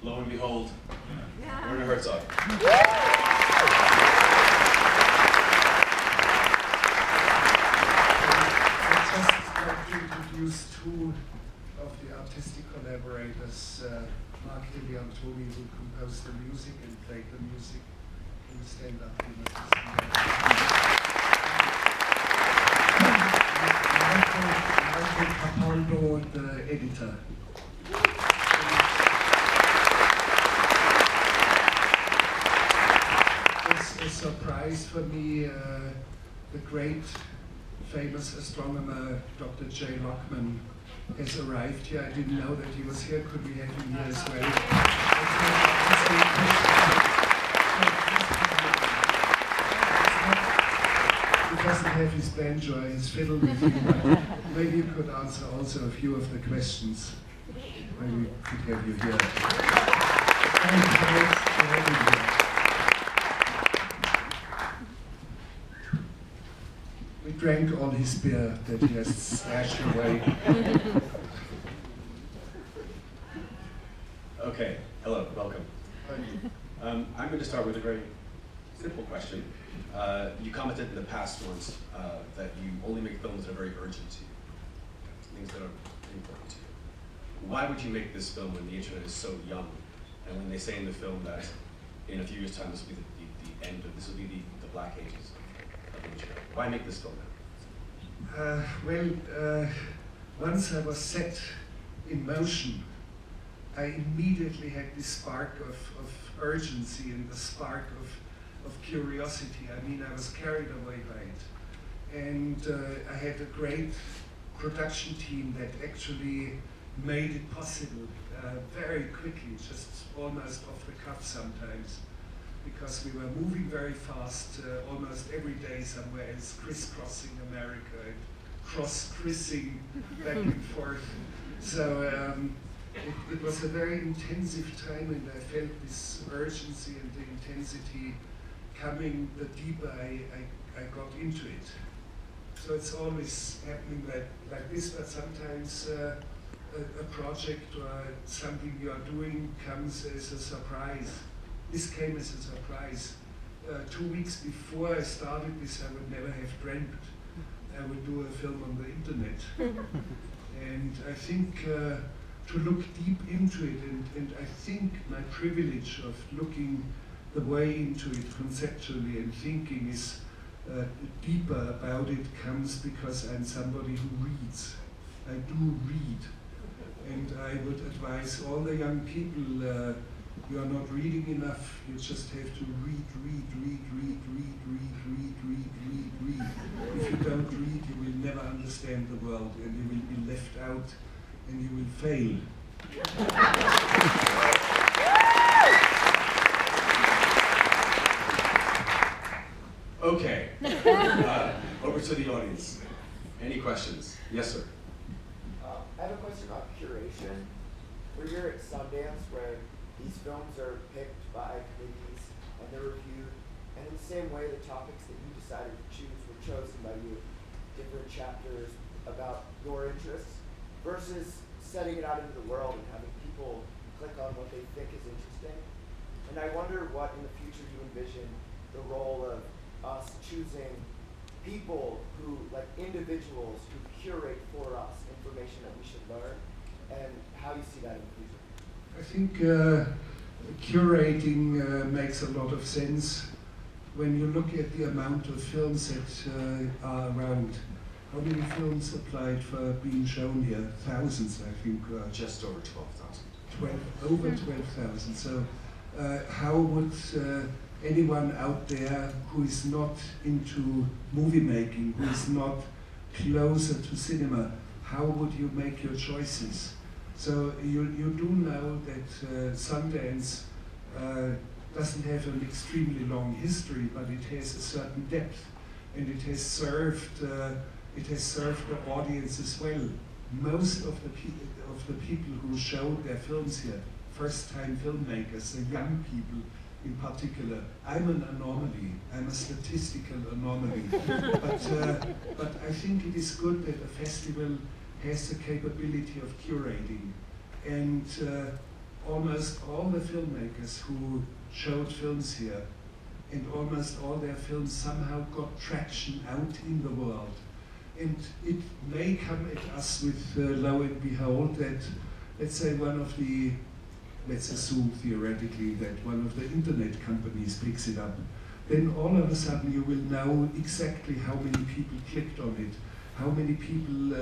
lo and behold, Werner Herzog. Introduce two of the artistic collaborators, Mark Antoni, who composed the music and played the music in the stand-up Michael Capaldo, the editor. It's a surprise for me, the great famous astronomer Dr. J. Lockman has arrived here. I didn't know that he was here. Could we have him here as well? He doesn't have his banjo or his fiddle with him, but maybe you could answer also a few of the questions. Maybe we could have you here. Thank you for having me. We drank all his beer that he has stashed away. Okay, hello, welcome. I'm going to start with a very simple question. You commented in the past once that you only make films that are very urgent to you, things that are important to you. Why would you make this film when the internet is so young, and when they say in the film that in a few years' time this will be the end of, this will be the black ages of the internet? Why make this film now? Once I was set in motion, I immediately had this spark of urgency and the spark of curiosity. I mean, I was carried away by it. And I had a great production team that actually made it possible very quickly, just almost off the cuff sometimes, because we were moving very fast, almost every day somewhere else, crisscrossing America and cross-crissing back and forth. So it was a very intensive time, and I felt this urgency and the intensity coming the deeper I got into it. So it's always happening like this, but sometimes a project or something you are doing comes as a surprise. This came as a surprise. 2 weeks before I started this, I would never have dreamt I would do a film on the internet. And I think to look deep into it, and I think my privilege of looking the way into it conceptually and thinking is deeper about it comes because I'm somebody who reads. I do read. And I would advise all the young people, you are not reading enough, you just have to read. If you don't read, you will never understand the world, and you will be left out, and you will fail. Okay, over to the audience. Any questions? Yes, sir. I have a question about curation. We're here at Sundance, where these films are picked by committees and they're reviewed, and in the same way the topics that you decided to choose were chosen by you, different chapters about your interests, versus setting it out into the world and having people click on what they think is interesting. And I wonder what in the future you envision the role of us choosing people who, like individuals, who curate for us information that we should learn, and how you see that in the future. I think curating makes a lot of sense when you look at the amount of films that are around. How many films applied for being shown here? Thousands, I think. Just over 12,000. Over 12,000. So how would anyone out there who is not into movie making, who is not closer to cinema, how would you make your choices? So you do know that Sundance doesn't have an extremely long history, but it has a certain depth, and it has served the audience as well. Most of the people who showed their films here, first-time filmmakers, the young people in particular. I'm an anomaly. I'm a statistical anomaly. But I think it is good that a festival has the capability of curating. And almost all the filmmakers who showed films here, and almost all their films somehow got traction out in the world. And it may come at us with, lo and behold, that, let's say, one of the, let's assume theoretically that one of the internet companies picks it up, then all of a sudden you will know exactly how many people clicked on it, how many people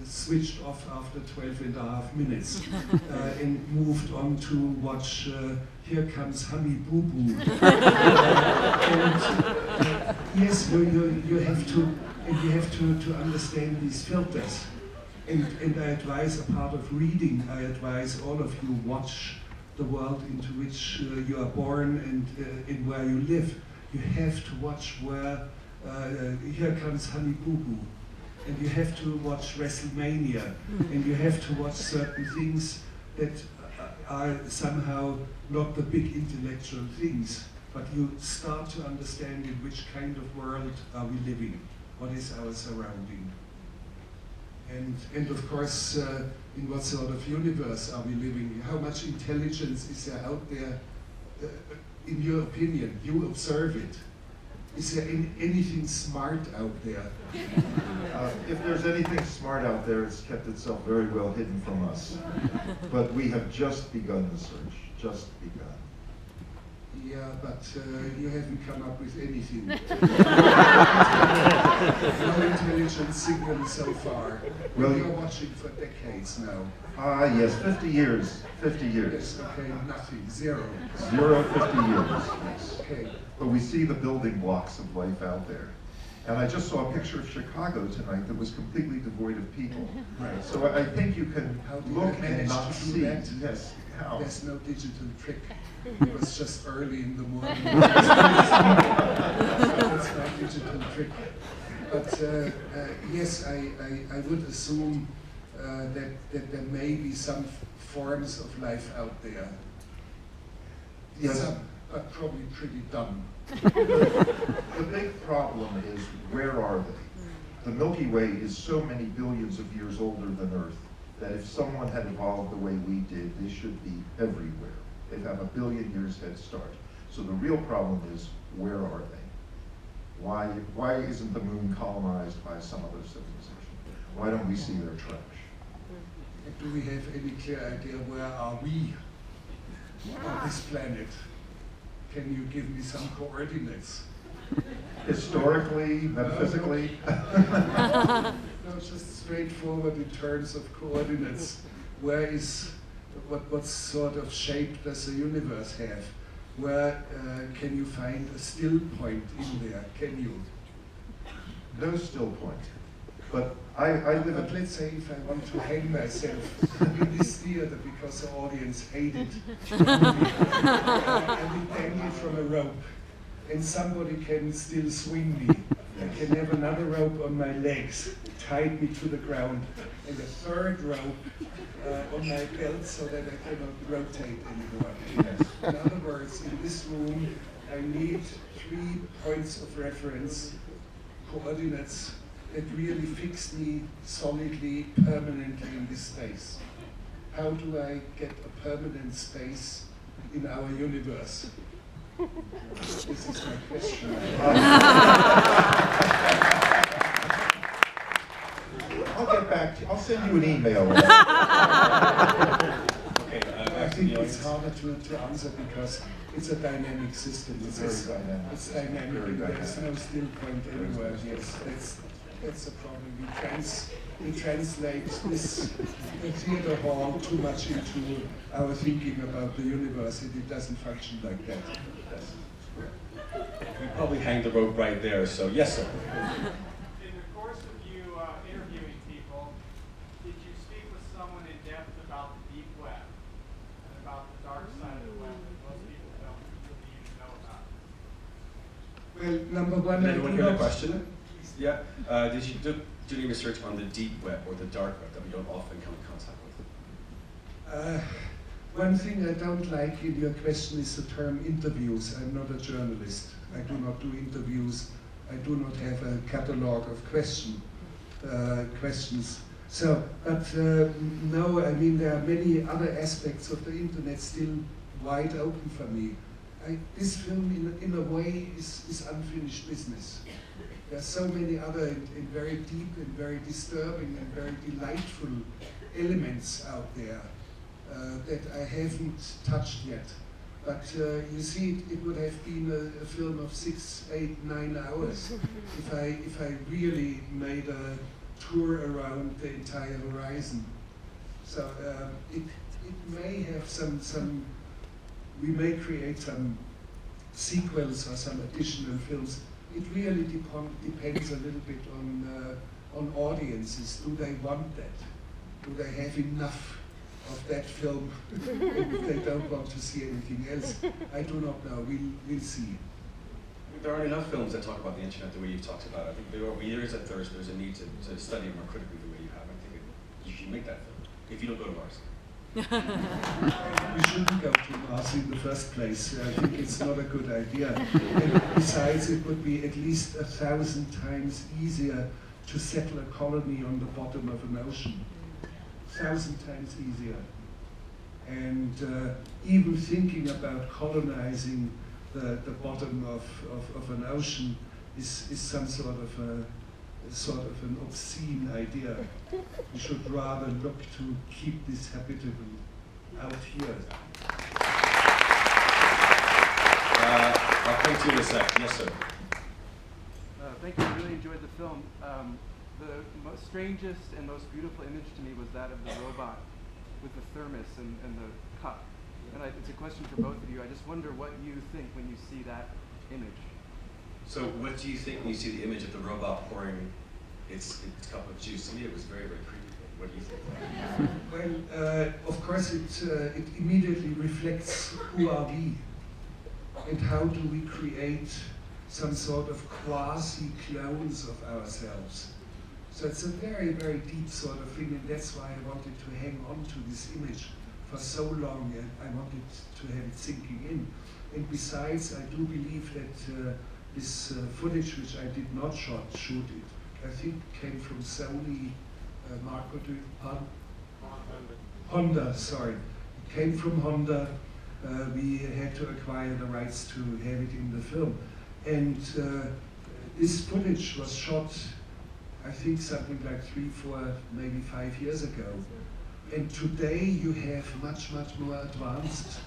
switched off after 12.5 minutes and moved on to watch Here Comes Honey Boo Boo. Yes, you have to understand these filters. And I advise, a part of reading, I advise all of you watch the world into which you are born and where you live. You have to watch where Here Comes Honey Boo Boo. And you have to watch WrestleMania. And you have to watch certain things that are somehow not the big intellectual things, but you start to understand in which kind of world are we living, what is our surrounding. And of course, in what sort of universe are we living? How much intelligence is there out there? In your opinion, you observe it. Is there anything smart out there? If there's anything smart out there, it's kept itself very well hidden from us. But we have just begun the search, just begun. Yeah, but you haven't come up with anything. No intelligent signal so far. Well, you're watching for decades now. Ah, yes, 50 years. 50 years. Yes, okay, nothing, zero. 50 years, yes. Okay. But we see the building blocks of life out there. And I just saw a picture of Chicago tonight that was completely devoid of people. Right. So I think you can look and not to do see. that? Yes. How? There's no digital trick. It was just early in the morning. That's no digital trick. But yes, I would assume that there may be some forms of life out there. Yes. Some, but probably pretty dumb. The big problem is, where are they? The Milky Way is so many billions of years older than Earth that if someone had evolved the way we did, they should be everywhere. They'd have a billion years head start. So the real problem is, where are they? Why isn't the moon colonized by some other civilization? Why don't we see their trash? Do we have any clear idea where are we on this planet? Can you give me some coordinates? Historically, metaphysically? No, just straightforward in terms of coordinates. Where is, what sort of shape does the universe have? Where can you find a still point in there? Can you? No still point. But I live But let's say if I want to hang myself in this theater because the audience hate it, and we hang it from a rope, and somebody can still swing me. I can have another rope on my legs, tied me to the ground, and a third rope on my belt so that I cannot rotate anymore. In other words, in this room, I need 3 points of reference, coordinates, that really fix me solidly, permanently in this space. How do I get a permanent space in our universe? This is my question. I'll get back to you. I'll send you an email. Okay, I think it's harder to answer because it's a dynamic system. It's very dynamic. It's dynamic. Very And dynamic. there's no still point anywhere. Yes, that's the problem. We translate this theater hall too much into our thinking about the universe, and it doesn't function like that. We probably hang the rope right there, so yes, sir. In the course of you interviewing people, did you speak with someone in depth about the deep web and about the dark side of the web that most people don't really even know about? Well, number one, Did I anyone do hear the not- question? Yeah. Did you do any research on the deep web or the dark web that we don't often come in contact with? One thing I don't like in your question is the term interviews. I'm not a journalist. I do not do interviews. I do not have a catalogue of questions. So, but no, I mean, there are many other aspects of the internet still wide open for me. This film, in a way, is unfinished business. There are so many other and very deep and very disturbing and very delightful elements out there that I haven't touched yet. But you see, it would have been a film of 6, 8, 9 hours if I really made a tour around the entire horizon. So it may have some. We may create some sequels or some additional films. It really depends a little bit on audiences. Do they want that? Do they have enough of that film if they don't want to see anything else? I do not know. We'll see. There aren't enough films that talk about the internet the way you've talked about it. I think there's a need to study it more critically the way you have. I think you should make that film if you don't go to Mars. We shouldn't go to Mars in the first place. I think it's not a good idea. And besides, it would be at least 1,000 times easier to settle a colony on the bottom of an ocean. 1,000 times easier. And even thinking about colonizing the bottom of an ocean is some sort of an obscene idea. We should rather look to keep this habitable out here. I'll come to you in a sec. Yes, sir. Thank you. I really enjoyed the film. The most strangest and most beautiful image to me was that of the robot with the thermos and the cup. And it's a question for both of you. I just wonder what you think when you see that image. So what do you think when you see the image of the robot pouring its cup of juice? To me, it was very, very creepy. What do you think? Well, of course, it immediately reflects who are we, and how do we create some sort of quasi-clones of ourselves. So it's a very, very deep sort of thing, and that's why I wanted to hang on to this image for so long, and I wanted to have it sinking in. And besides, I do believe that this footage, which I did not shoot it, I think came from Sony, Marco, Honda, sorry. It came from Honda. We had to acquire the rights to have it in the film. And this footage was shot, I think something like 3, 4, maybe 5 years ago. And today you have much, much more advanced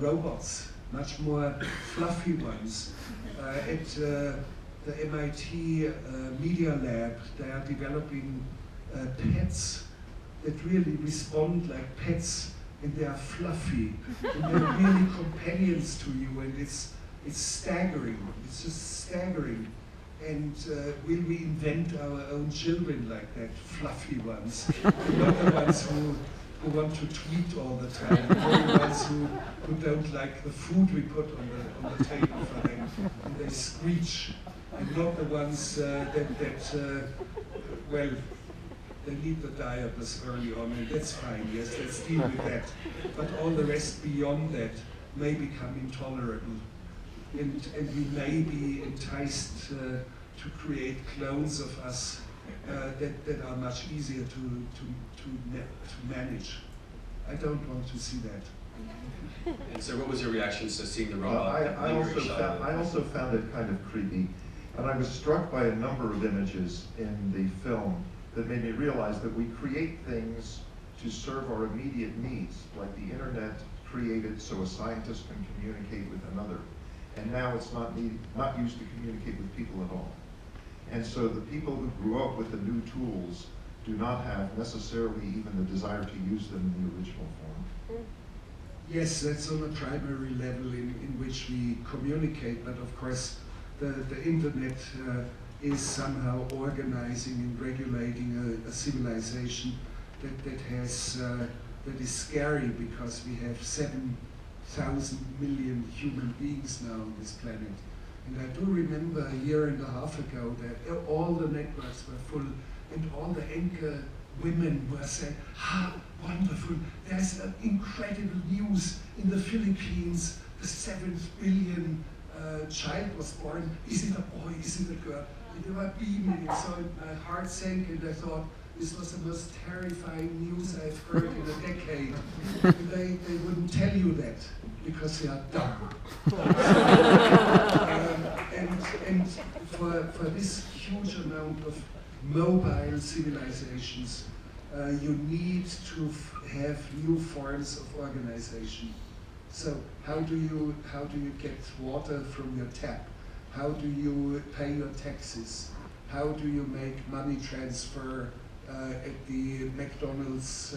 robots, much more fluffy ones. At the MIT Media Lab, they are developing pets that really respond like pets, and they are fluffy, and they're really companions to you, and it's staggering. It's just staggering. And will we invent our own children like that, fluffy ones, not the ones who want to tweet all the time, not the ones who don't like the food we put on the table for them, and they screech, and not the ones well, they need the diapers early on, and that's fine, yes, let's deal with that. But all the rest beyond that may become intolerable. And we may be enticed to create clones of us that are much easier to manage. I don't want to see that. And so what was your reaction to seeing the robot? I also found it kind of creepy. And I was struck by a number of images in the film that made me realize that we create things to serve our immediate needs, like the internet created so a scientist can communicate with another. And now it's not used to communicate with people at all. And so the people who grew up with the new tools do not have necessarily even the desire to use them in the original form. Yes, that's on a primary level in which we communicate, but of course the internet is somehow organizing and regulating a civilization that is scary, because we have 7,000 million human beings now on this planet. And I do remember a year and a half ago that all the networks were full, and all the anchor women were saying, wonderful, there's incredible news in the Philippines, the 7th billion child was born. Is it a boy, is it a girl? And they were beaming, and so my heart sank, and I thought, this was the most terrifying news I've heard in a decade. They wouldn't tell you that because they are dumb. And for this huge amount of mobile civilizations, you need to have new forms of organization. So how do you get water from your tap? How do you pay your taxes? How do you make money transfer at the McDonald's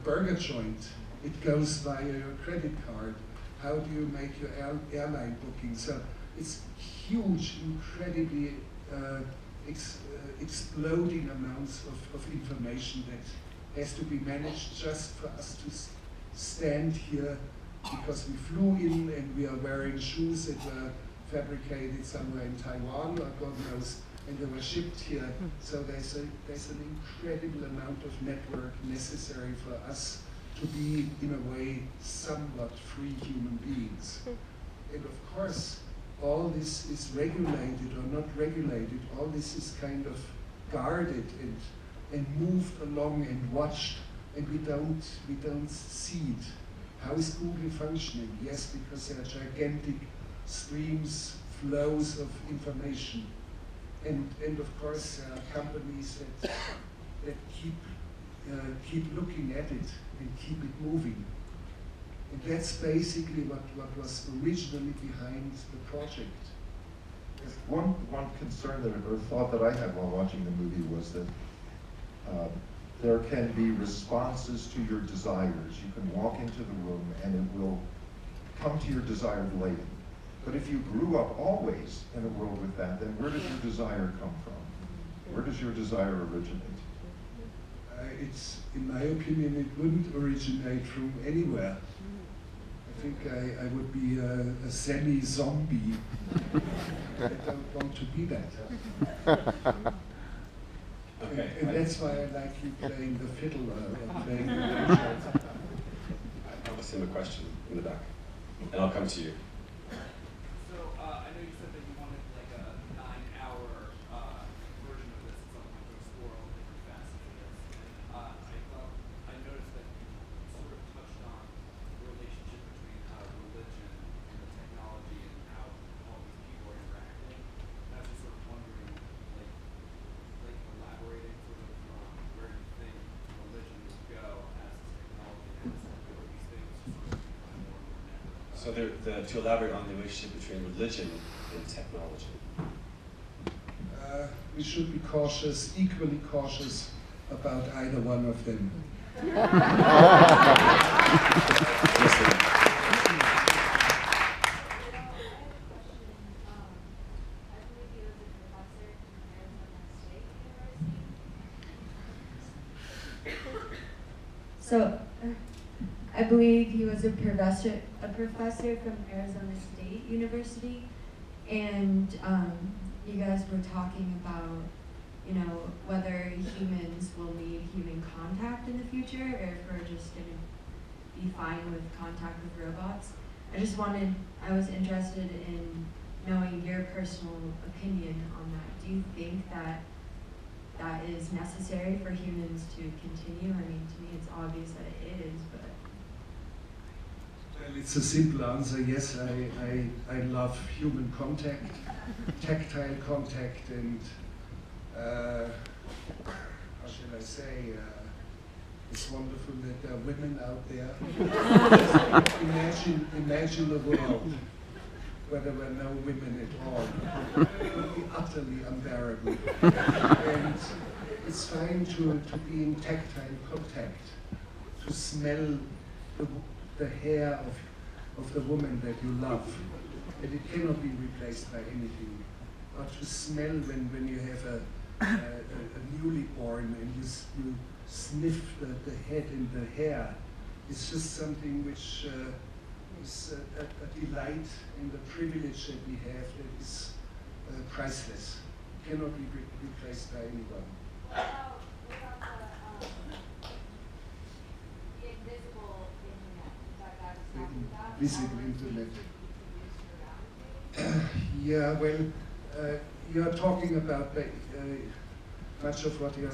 burger joint? It goes via your credit card. How do you make your airline booking? So it's huge, incredibly exploding amounts of information that has to be managed just for us to stand here because we flew in and we are wearing shoes that were fabricated somewhere in Taiwan or God knows, and they were shipped here. So there's an incredible amount of network necessary for us to be, in a way, somewhat free human beings. And of course, all this is regulated or not regulated. All this is kind of guarded and moved along and watched, and we don't see it. How is Google functioning? Yes, because there are gigantic streams, flows of information. And of course, there are companies that keep looking at it and keep it moving. And that's basically what was originally behind the project. One concern or thought that I had while watching the movie was that there can be responses to your desires. You can walk into the room and it will come to your desired lighting. But if you grew up always in a world with that, then where does your desire come from? Where does your desire originate? It's, in my opinion, it wouldn't originate from anywhere. I think I would be a semi-zombie. I don't want to be that. Okay. And that's why I like you playing the fiddle or playing the banjo. I'll ask him a question in the back, and I'll come to you. So I know you said that you wanted like a 9-hour version of this at some point to explore all the different facets of this. I noticed that you sort of touched on the relationship between religion and the technology and how all these people are interacting. And I was just sort of wondering, like elaborating sort of where you think religion will go as technology and as these things sort of become more and more networked. So to elaborate on the relationship between religion and technology. We should be cautious, equally cautious about either one of them. So, I believe he was a professor from Arizona State University, and you guys were talking about, whether humans will need human contact in the future, or if we're just going to be fine with contact with robots. I was interested in knowing your personal opinion on that. Do you think that is necessary for humans to continue? I mean, to me it's obvious that it is, but... Well, it's a simple answer, yes, I love human contact, tactile contact, and how shall I say, it's wonderful that there are women out there. Imagine a world where there were no women at all. It would be utterly unbearable. And it's fine to be in tactile contact, to smell the hair of the woman that you love. And it cannot be replaced by anything. Or to smell when you have a newly born and you sniff the head and the hair. It's just something which is a delight and a privilege that we have that is priceless. It cannot be replaced by anyone. What about the invisible internet? The invisible internet. Yeah, well, you're talking about much of what you're